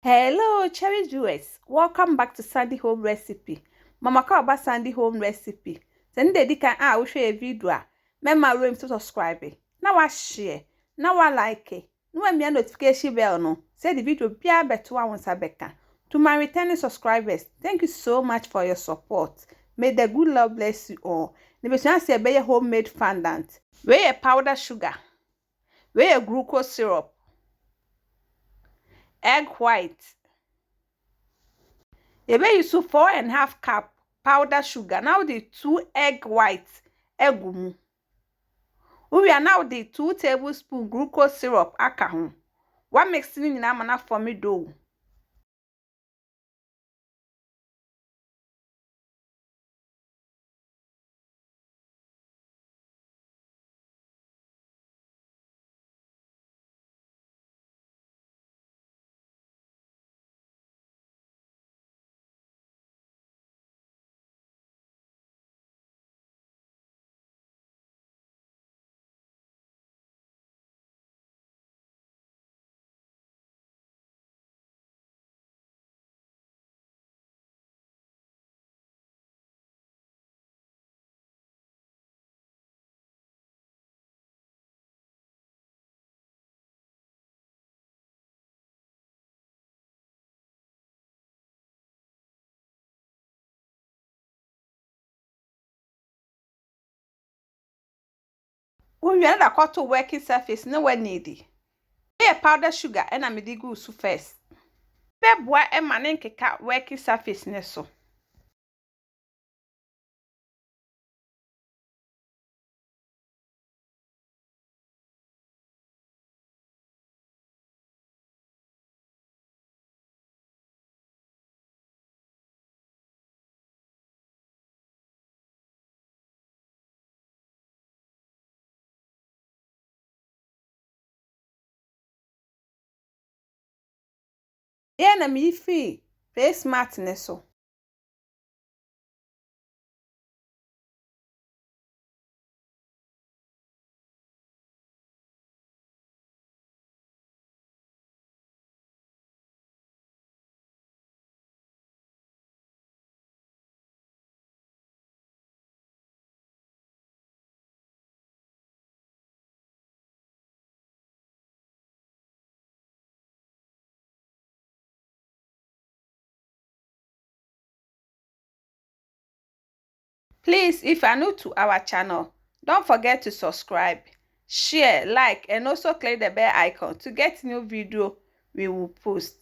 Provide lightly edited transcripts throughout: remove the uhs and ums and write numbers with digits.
Hello, cherry viewers. Welcome back to Sandy Home Recipe. Mama ka oba Sandy Home Recipe. Send the kan we share video a. Mema room to subscribe. Na wa share. Na wa like. Na wa notification bell no. Say the video bia beto wa wonsa beka. To my returning subscribers, thank you so much for your support. May the good Lord bless you all. Ne be say be homemade fondant. We powder sugar. We glucose syrup. Egg white. You may use 4.5 cup powder sugar. Now the 2 egg whites. Egumu. We are now the 2 tablespoon glucose syrup aka. One mixing in amana for me dough. We are the quarter working surface no one needy. We powder sugar and a medigu su first. Beboa e manen keka working surface ne so. Yeah, na me free face mat ne so. Please, if you are new to our channel, don't forget to subscribe, share, like, and also click the bell icon to get new video we will post.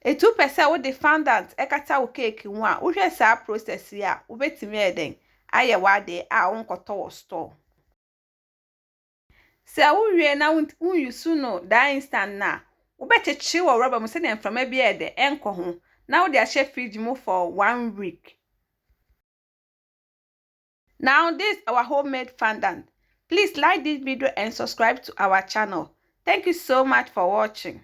A 2% with the fondant ekata wo cake ho a wo hwe sa process ya wo betimi eden aye wade a wonkoto wo store. Se wo wie na wo use no da instant na wo bechechi wo rubber mu se na mframa bi ede enko ho na wo de a share fridge mu for 1 week. Now this our homemade fondant. Please like this video and subscribe to our channel. Thank you so much for watching.